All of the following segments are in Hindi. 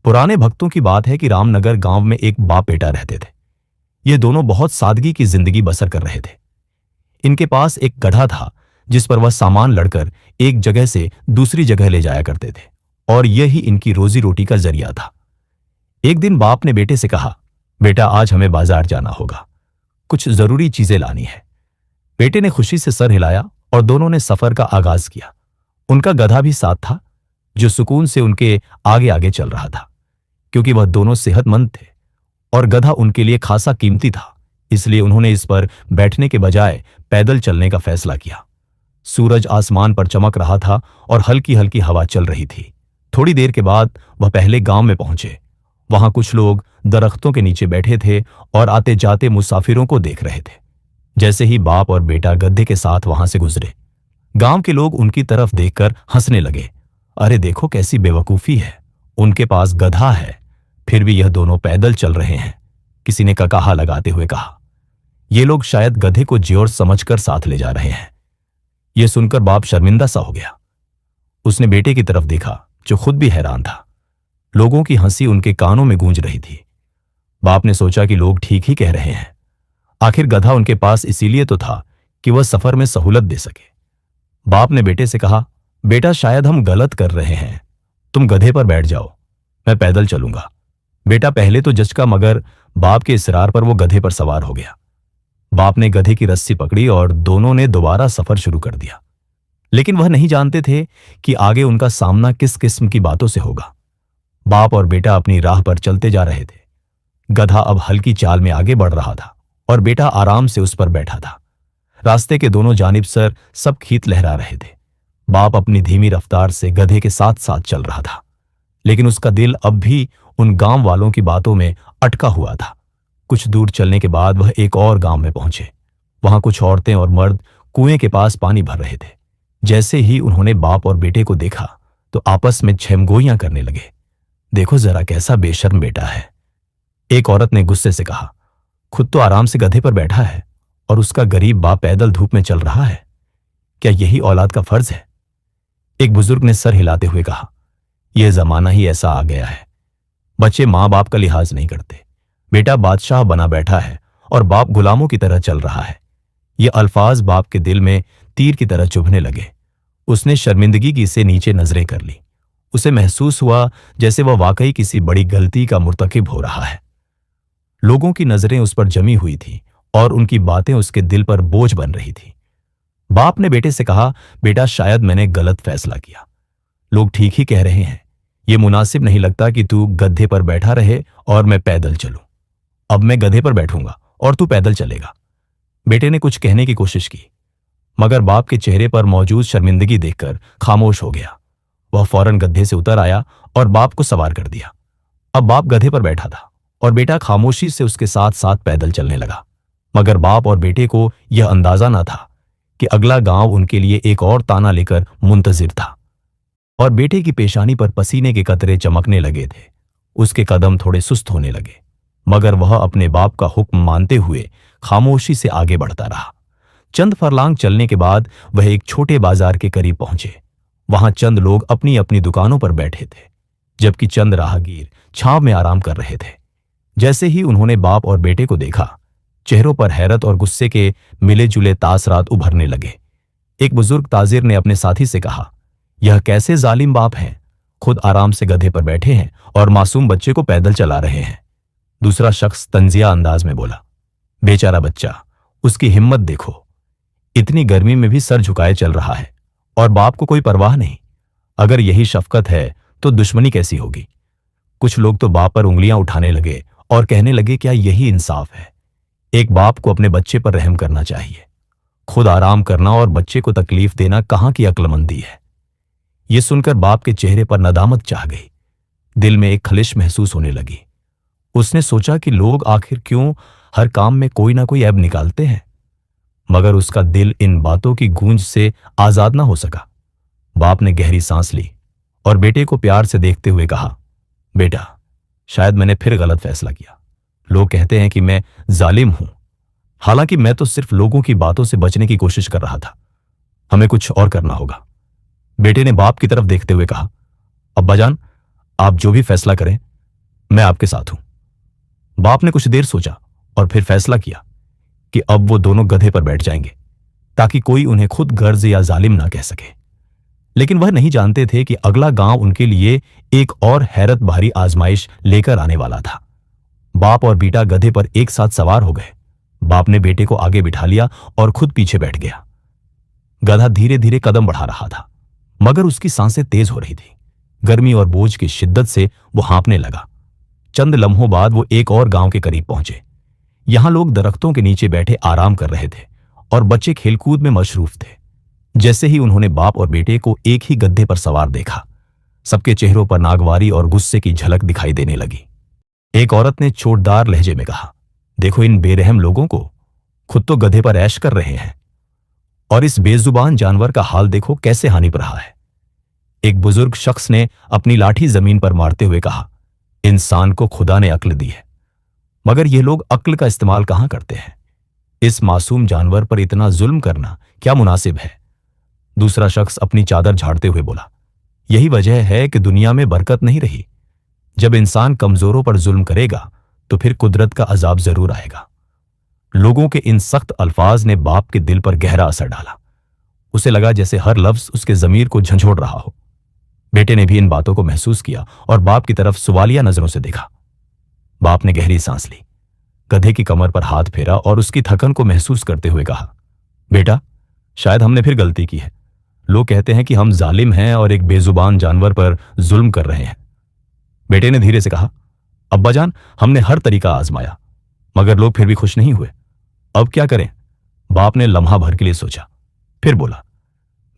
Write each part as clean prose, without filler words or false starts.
पुराने भक्तों की बात है कि रामनगर गांव में एक बाप बेटा रहते थे। ये दोनों बहुत सादगी की जिंदगी बसर कर रहे थे। इनके पास एक गधा था जिस पर वह सामान लड़कर एक जगह से दूसरी जगह ले जाया करते थे और यही इनकी रोजी रोटी का जरिया था। एक दिन बाप ने बेटे से कहा, बेटा आज हमें बाजार जाना होगा, कुछ जरूरी चीजें लानी है। बेटे ने खुशी से सर हिलाया और दोनों ने सफर का आगाज किया। उनका गधा भी साथ था जो सुकून से उनके आगे आगे चल रहा था, क्योंकि वह दोनों सेहतमंद थे और गधा उनके लिए खासा कीमती था, इसलिए उन्होंने इस पर बैठने के बजाय पैदल चलने का फैसला किया। सूरज आसमान पर चमक रहा था और हल्की हल्की हवा चल रही थी। थोड़ी देर के बाद वह पहले गांव में पहुंचे। वहां कुछ लोग दरख्तों के नीचे बैठे थे और आते जाते मुसाफिरों को देख रहे थे। जैसे ही बाप और बेटा गधे के साथ वहां से गुजरे, गांव के लोग उनकी तरफ देखकर हंसने लगे। अरे देखो कैसी बेवकूफी है, उनके पास गधा है फिर भी यह दोनों पैदल चल रहे हैं। किसी ने ककाहा लगाते हुए कहा, ये लोग शायद गधे को ज्योर समझकर साथ ले जा रहे हैं। यह सुनकर बाप शर्मिंदा सा हो गया। उसने बेटे की तरफ देखा जो खुद भी हैरान था। लोगों की हंसी उनके कानों में गूंज रही थी। बाप ने सोचा कि लोग ठीक ही कह रहे हैं, आखिर गधा उनके पास इसीलिए तो था कि वह सफर में सहूलत दे सके। बाप ने बेटे से कहा, बेटा शायद हम गलत कर रहे हैं, तुम गधे पर बैठ जाओ, मैं पैदल चलूंगा। बेटा पहले तो जचका, मगर बाप के इसरार पर वो गधे पर सवार हो गया। बाप ने गधे की रस्सी पकड़ी और दोनों ने दोबारा सफर शुरू कर दिया। लेकिन वह नहीं जानते थे कि आगे उनका सामना किस किस्म की बातों से होगा। बाप और बेटा अपनी राह पर चलते जा रहे थे। गधा अब हल्की चाल में आगे बढ़ रहा था और बेटा आराम से उस पर बैठा था। रास्ते के दोनों जानिब सर सब खींच लहरा रहे थे। बाप अपनी धीमी रफ्तार से गधे के साथ साथ चल रहा था, लेकिन उसका दिल अब भी उन गांव वालों की बातों में अटका हुआ था। कुछ दूर चलने के बाद वह एक और गांव में पहुंचे। वहां कुछ औरतें और मर्द कुएं के पास पानी भर रहे थे। जैसे ही उन्होंने बाप और बेटे को देखा तो आपस में छेमगोइयां करने लगे। देखो जरा कैसा बेशर्म बेटा है, एक औरत ने गुस्से से कहा। खुद तो आराम से गधे पर बैठा है और उसका गरीब बाप पैदल धूप में चल रहा है। क्या यही औलाद का फर्ज है? एक बुजुर्ग ने सर हिलाते हुए कहा, यह जमाना ही ऐसा आ गया है, बच्चे मां बाप का लिहाज नहीं करते। बेटा बादशाह बना बैठा है और बाप गुलामों की तरह चल रहा है। ये अल्फाज बाप के दिल में तीर की तरह चुभने लगे। उसने शर्मिंदगी से नीचे नजरें कर ली। उसे महसूस हुआ जैसे वह वाकई किसी बड़ी गलती का मुर्तकिब हो रहा है। लोगों की नजरें उस पर जमी हुई थी और उनकी बातें उसके दिल पर बोझ बन रही थी। बाप ने बेटे से कहा, बेटा शायद मैंने गलत फैसला किया। लोग ठीक ही कह रहे हैं, यह मुनासिब नहीं लगता कि तू गधे पर बैठा रहे और मैं पैदल चलूं। अब मैं गधे पर बैठूंगा और तू पैदल चलेगा। बेटे ने कुछ कहने की कोशिश की, मगर बाप के चेहरे पर मौजूद शर्मिंदगी देखकर खामोश हो गया। वह फौरन गधे से उतर आया और बाप को सवार कर दिया। अब बाप गधे पर बैठा था और बेटा खामोशी से उसके साथ साथ पैदल चलने लगा। मगर बाप और बेटे को यह अंदाजा न था कि अगला गांव उनके लिए एक और ताना लेकर मुंतजिर था। और बेटे की पेशानी पर पसीने के कतरे चमकने लगे थे। उसके कदम थोड़े सुस्त होने लगे, मगर वह अपने बाप का हुक्म मानते हुए खामोशी से आगे बढ़ता रहा। चंद फरलांग चलने के बाद वह एक छोटे बाजार के करीब पहुंचे। वहां चंद लोग अपनी अपनी दुकानों पर बैठे थे, जबकि चंद राहगीर छांव में आराम कर रहे थे। जैसे ही उन्होंने बाप और बेटे को देखा, चेहरों पर हैरत और गुस्से के मिले जुले तासरात उभरने लगे। एक बुजुर्ग ताजिर ने अपने साथी से कहा, यह कैसे जालिम बाप हैं, खुद आराम से गधे पर बैठे हैं और मासूम बच्चे को पैदल चला रहे हैं। दूसरा शख्स तंजिया अंदाज में बोला, बेचारा बच्चा, उसकी हिम्मत देखो, इतनी गर्मी में भी सर झुकाए चल रहा है और बाप को कोई परवाह नहीं। अगर यही शफकत है तो दुश्मनी कैसी होगी? कुछ लोग तो बाप पर उंगलियां उठाने लगे और कहने लगे, क्या यही इंसाफ है? एक बाप को अपने बच्चे पर रहम करना चाहिए। खुद आराम करना और बच्चे को तकलीफ देना कहां की अक्लमंदी है? यह सुनकर बाप के चेहरे पर नदामत छा गई। दिल में एक खलिश महसूस होने लगी। उसने सोचा कि लोग आखिर क्यों हर काम में कोई ना कोई ऐब निकालते हैं, मगर उसका दिल इन बातों की गूंज से आजाद ना हो सका। बाप ने गहरी सांस ली और बेटे को प्यार से देखते हुए कहा, बेटा शायद मैंने फिर गलत फैसला किया। लोग कहते हैं कि मैं जालिम हूं, हालांकि मैं तो सिर्फ लोगों की बातों से बचने की कोशिश कर रहा था। हमें कुछ और करना होगा। बेटे ने बाप की तरफ देखते हुए कहा, अब्बाजान आप जो भी फैसला करें मैं आपके साथ हूं। बाप ने कुछ देर सोचा और फिर फैसला किया कि अब वो दोनों गधे पर बैठ जाएंगे ताकि कोई उन्हें खुद गर्ज या जालिम ना कह सके। लेकिन वह नहीं जानते थे कि अगला गांव उनके लिए एक और हैरत भरी आजमाइश लेकर आने वाला था। बाप और बेटा गधे पर एक साथ सवार हो गए। बाप ने बेटे को आगे बिठा लिया और खुद पीछे बैठ गया। गधा धीरे धीरे कदम बढ़ा रहा था, मगर उसकी सांसें तेज हो रही थी। गर्मी और बोझ की शिद्दत से वो हाँफने लगा। चंद लम्हों बाद वो एक और गांव के करीब पहुंचे। यहां लोग दरख्तों के नीचे बैठे आराम कर रहे थे और बच्चे खेलकूद में मशरूफ थे। जैसे ही उन्होंने बाप और बेटे को एक ही गद्दे पर सवार देखा, सबके चेहरों पर नागवारी और गुस्से की झलक दिखाई देने लगी। एक औरत ने चोटदार लहजे में कहा, देखो इन बेरहम लोगों को, खुद तो गधे पर ऐश कर रहे हैं और इस बेजुबान जानवर का हाल देखो कैसे हानिप रहा है। एक बुजुर्ग शख्स ने अपनी लाठी जमीन पर मारते हुए कहा, इंसान को खुदा ने अक्ल दी है, मगर ये लोग अक्ल का इस्तेमाल कहां करते हैं। इस मासूम जानवर पर इतना जुल्म करना क्या मुनासिब है। दूसरा शख्स अपनी चादर झाड़ते हुए बोला, यही वजह है कि दुनिया में बरकत नहीं रही। जब इंसान कमजोरों पर जुल्म करेगा तो फिर कुदरत का अजाब जरूर आएगा। लोगों के इन सख्त अल्फाज ने बाप के दिल पर गहरा असर डाला। उसे लगा जैसे हर लफ्ज उसके जमीर को झंझोड़ रहा हो। बेटे ने भी इन बातों को महसूस किया और बाप की तरफ सवालिया नजरों से देखा। बाप ने गहरी सांस ली, गधे की कमर पर हाथ फेरा और उसकी थकन को महसूस करते हुए कहा, बेटा शायद हमने फिर गलती की है। लोग कहते हैं कि हम जालिम हैं और एक बेजुबान जानवर पर जुल्म कर रहे हैं। बेटे ने धीरे से कहा, अब्बाजान हमने हर तरीका आजमाया, मगर लोग फिर भी खुश नहीं हुए। अब क्या करें। बाप ने लम्हा भर के लिए सोचा, फिर बोला,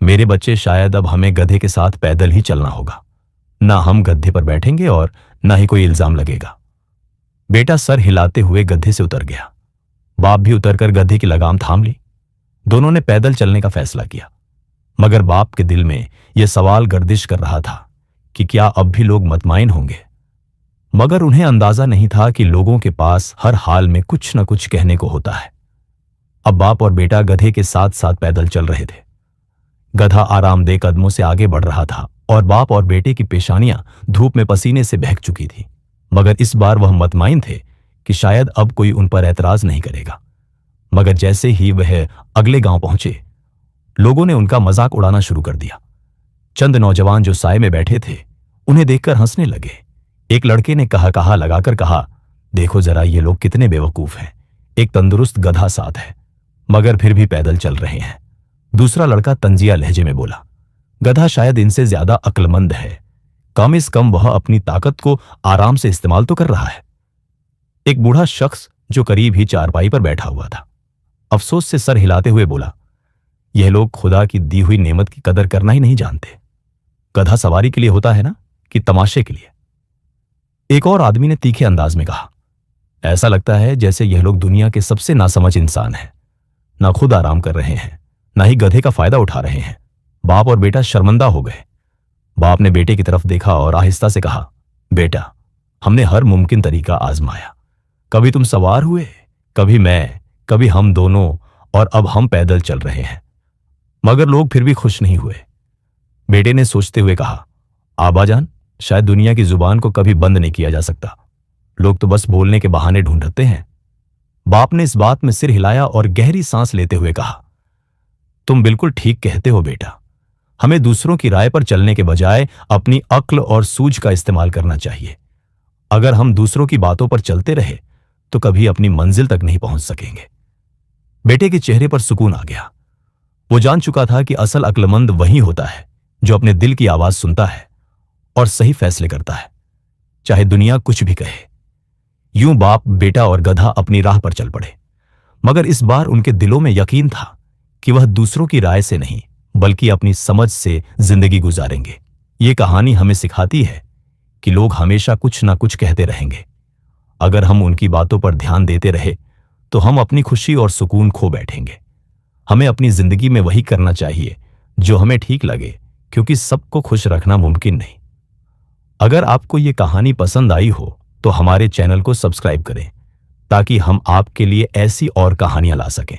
मेरे बच्चे शायद अब हमें गधे के साथ पैदल ही चलना होगा। ना हम गधे पर बैठेंगे और ना ही कोई इल्जाम लगेगा। बेटा सर हिलाते हुए गधे से उतर गया। बाप भी उतरकर गधे की लगाम थाम ली। दोनों ने पैदल चलने का फैसला किया, मगर बाप के दिल में यह सवाल गर्दिश कर रहा था कि क्या अब भी लोग मतमाइन होंगे। मगर उन्हें अंदाजा नहीं था कि लोगों के पास हर हाल में कुछ न कुछ कहने को होता है। अब बाप और बेटा गधे के साथ साथ पैदल चल रहे थे। गधा आरामदेह कदमों से आगे बढ़ रहा था और बाप और बेटे की पेशानियां धूप में पसीने से बहक चुकी थी, मगर इस बार वह मतमाइन थे कि शायद अब कोई उन पर ऐतराज नहीं करेगा। मगर जैसे ही वह अगले गांव पहुंचे, लोगों ने उनका मजाक उड़ाना शुरू कर दिया। चंद नौजवान जो साए में बैठे थे उन्हें देखकर हंसने लगे। एक लड़के ने कहा लगाकर कहा, देखो जरा ये लोग कितने बेवकूफ हैं। एक तंदुरुस्त गधा साथ है मगर फिर भी पैदल चल रहे हैं। दूसरा लड़का तंजिया लहजे में बोला, गधा शायद इनसे ज्यादा अक्लमंद है, कम से कम वह अपनी ताकत को आराम से इस्तेमाल तो कर रहा है। एक बूढ़ा शख्स जो करीब ही चारपाई पर बैठा हुआ था अफसोस से सर हिलाते हुए बोला, यह लोग खुदा की दी हुई नेमत की कदर करना ही नहीं जानते। गधा सवारी के लिए होता है ना कि तमाशे के लिए। एक और आदमी ने तीखे अंदाज में कहा, ऐसा लगता है जैसे यह लोग दुनिया के सबसे नासमझ इंसान हैं। ना खुद आराम कर रहे हैं, ना ही गधे का फायदा उठा रहे हैं। बाप और बेटा शर्मिंदा हो गए। बाप ने बेटे की तरफ देखा और आहिस्ता से कहा, बेटा हमने हर मुमकिन तरीका आजमाया। कभी तुम सवार हुए, कभी मैं, कभी हम दोनों, और अब हम पैदल चल रहे हैं, मगर लोग फिर भी खुश नहीं हुए। बेटे ने सोचते हुए कहा, आबाजान शायद दुनिया की जुबान को कभी बंद नहीं किया जा सकता। लोग तो बस बोलने के बहाने ढूंढते हैं। बाप ने इस बात में सिर हिलाया और गहरी सांस लेते हुए कहा, तुम बिल्कुल ठीक कहते हो बेटा। हमें दूसरों की राय पर चलने के बजाय अपनी अक्ल और सूझ का इस्तेमाल करना चाहिए। अगर हम दूसरों की बातों पर चलते रहे तो कभी अपनी मंजिल तक नहीं पहुंच सकेंगे। बेटे के चेहरे पर सुकून आ गया। वो जान चुका था कि असल अक्लमंद वही होता है जो अपने दिल की आवाज सुनता है और सही फैसले करता है, चाहे दुनिया कुछ भी कहे। यूं बाप, बेटा और गधा अपनी राह पर चल पड़े, मगर इस बार उनके दिलों में यकीन था कि वह दूसरों की राय से नहीं बल्कि अपनी समझ से जिंदगी गुजारेंगे। ये कहानी हमें सिखाती है कि लोग हमेशा कुछ ना कुछ कहते रहेंगे। अगर हम उनकी बातों पर ध्यान देते रहे तो हम अपनी खुशी और सुकून खो बैठेंगे। हमें अपनी जिंदगी में वही करना चाहिए जो हमें ठीक लगे, क्योंकि सबको खुश रखना मुमकिन नहीं। अगर आपको ये कहानी पसंद आई हो तो हमारे चैनल को सब्सक्राइब करें ताकि हम आपके लिए ऐसी और कहानियां ला सकें।